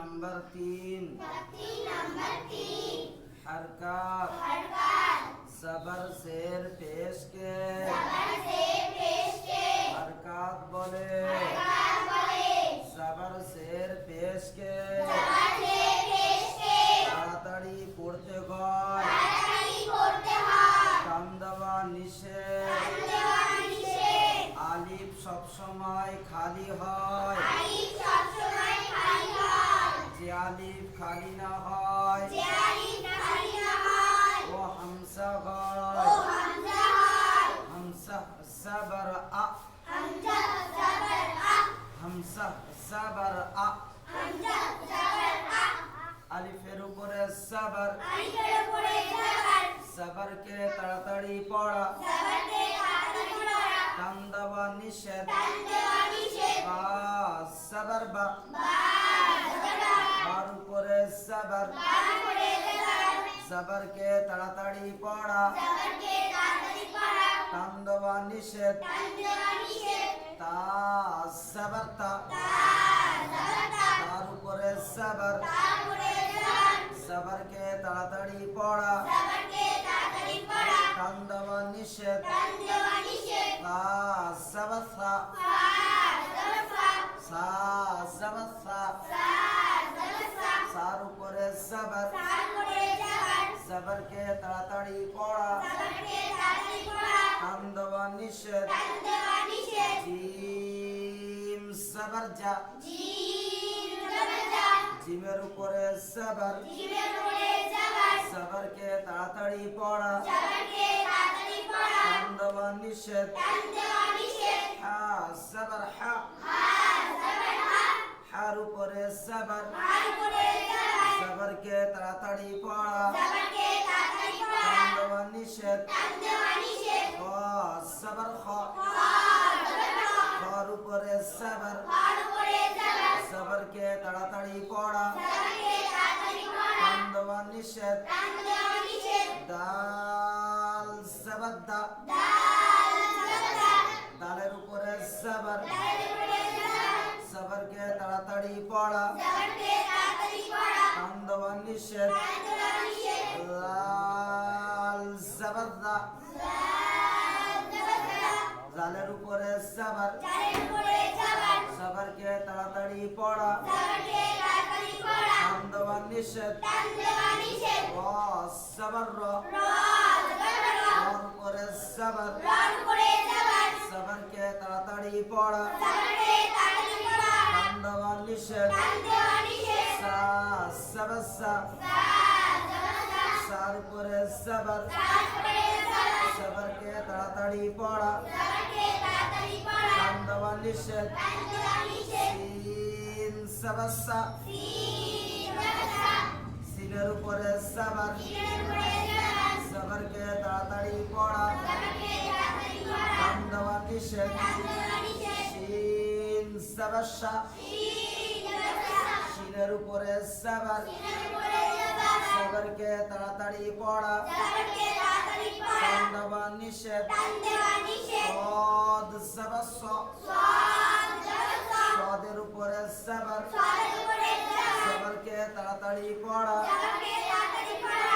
number 3 हरकत सबर शेर पेश के हरकत बोले सबर शेर पेश के তাড়াতাড়ি পড়তে হয় টান দেওয়া নিষেধ আলিফ সবসময় খালি হয় যে আলিফ খালি না হয় ও হামসা হয় হামসা সাবার আ হামসা সাবার আ আলিফের উপরে সাবার সাবরকে তাড়াতাড়ি পড়া টান দেওয়া নিষেধ বা সাবার বা বার উপরে সাবার সাবরকে তাড়াতাড়ি পড়া টান দেওয়া নিষেধ তা সাবার তা তার উপরে সাবার সাবরকে তাড়াতাড়ি পড়া টান দেওয়া নিষেধ তা সাবার সা সা সাবার সা সার উপরে সাবার সাবরকে তাড়াতাড়ি পড়া টান দেওয়া নিষেধ জিম সাবার যা জিমের উপরে সাবার সাবরকে তাড়াতাড়ি পড়া টান দেওয়া নিষেধ হা সাবার হা হার উপরে সাবার সাবরকে তাড়াতাড়ি পড়া টান দেওয়া নিষেধ খ সাবার খ খর উপরে সাবার সাবরকে তাড়াতাড়ি পড়া টান দেওয়া নিষেধ দাল সাবার দা দালের উপরে সাবার সাবরকে তাড়াতাড়ি পড়া টান দেওয়া নিষেধ লাল সাবার দা জালের উপরে সাবার সাবরকে তাড়াতাড়ি পড়া টান দেওয়া নিষেধ র সাবার র রর উপরে সাবার সাবরকে তাড়াতাড়ি পড়া টান দেওয়া নিষেধ সা সাবার সা সার উপরে সাবার সাবরকে তাড়াতাড়ি পড়া টান দেওয়া নিষেধ সিন সাবার সা সিনের উপরে সাবার সাবরকে তাড়াতাড়ি পড়া টান দেওয়া নিষেধ সিন সাবার সা সিনের উপরে সাবার সাবরকে তাড়াতাড়ি পড়া টান দেওয়া নিষেধ সদ সাবার স সদের উপরে সাবার সাবরকে তাড়াতাড়ি পড়া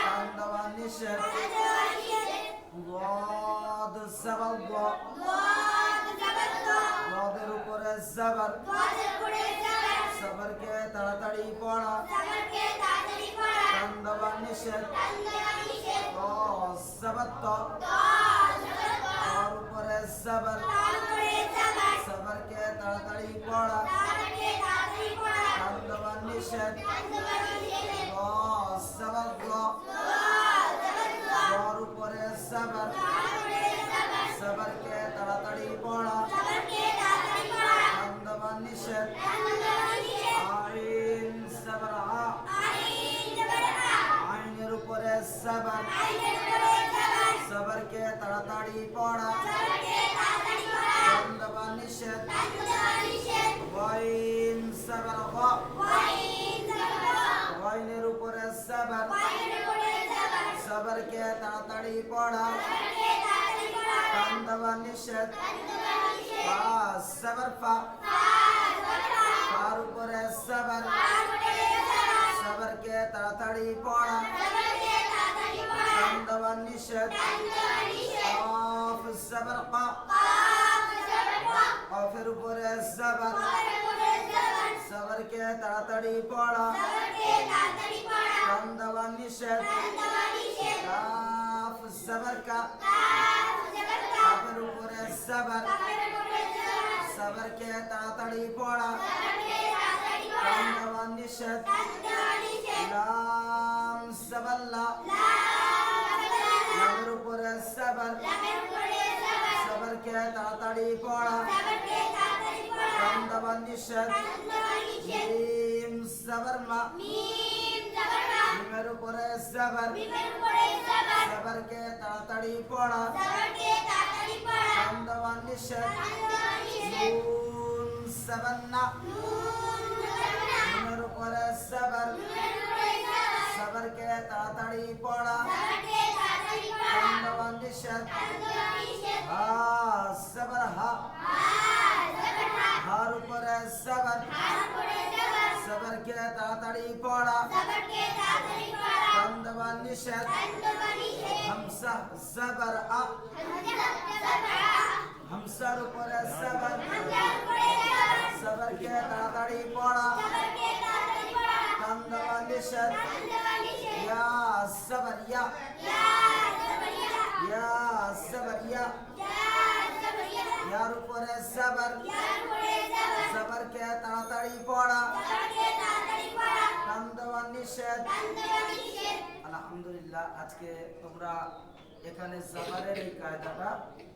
টান দেওয়া নিষেধ গদ সাবার গ গদের উপরে সাবার সাবরকে তাড়াতাড়ি পড়া টান দেওয়া নিষেধ ত সাবার ত তার উপরে সাবার সাবরকে তাড়াতাড়ি পড়া টান দেওয়া নিষেধ গ সাবার গ গর উপরে সাবার সাবরকে তাড়াতাড়ি পড়া টান দেওয়া নিষেধ আইন সাবার আ আইনের উপরে সাবার সাবরকে তাড়াতাড়ি পড়া টান দেওয়া নিষেধ ওয়াইন সাবার গ ওয়াইনের উপরে সাবার সাবরকে তাড়াতাড়ি পড়া টান দেওয়া নিষেধ ফা সাবার ফা ফার উপরে সাবার তাড়াতাড়ি পড়া তান্দবা নিষেধ কফ জবর ক কফের উপরে জবর জবরকে তাড়াতাড়ি পড়া তান্দবা নিষেধ কাফ জবর কা কাফের উপরে জবর জবরকে তাড়াতাড়ি পড়া তান্দবা নিষেধ লাম জবর লা লামের উপরে জবর জবরকে তাড়াতাড়ি পড়া তান্দবা নিষেধ মিম জবর মা মিমের উপরে জবর জবরকে তাড়াতাড়ি পড়া তান্দবা নিষেধ নুন জবর না মিমের উপরে জবর জবরকে তাড়াতাড়ি পড়া তান্দবা নিষেধ হা জবর হা হার উপরে জবর জবরকে তাড়াতাড়ি পড়া তান্দবা নিষেধ হামসা জবর আ হামসার উপরে জবর জবরকে তাড়াতাড়ি পড়া তান্দবা নিষেধ ইয়া জবর ইয়া ইয়া জবর ইয়া ইয়ার উপরে জবর জবরকে তাড়াতাড়ি পড়া তান্দবা নিষেধ আলহামদুলিল্লাহ আজকে তোমরা এখানে জাবারের এই কায়দাটা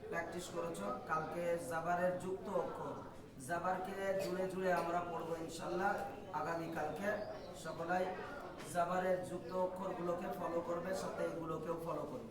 প্র্যাকটিস করেছো কালকে জাবারের যুক্ত অক্ষর জাবারকে জুড়ে জুড়ে আমরা পড়বো ইনশাআল্লাহ আগামী কালকে সকলাই জাবারের যুক্ত অক্ষরগুলোকে ফলো করবে সাথে এগুলোকেও ফলো করবে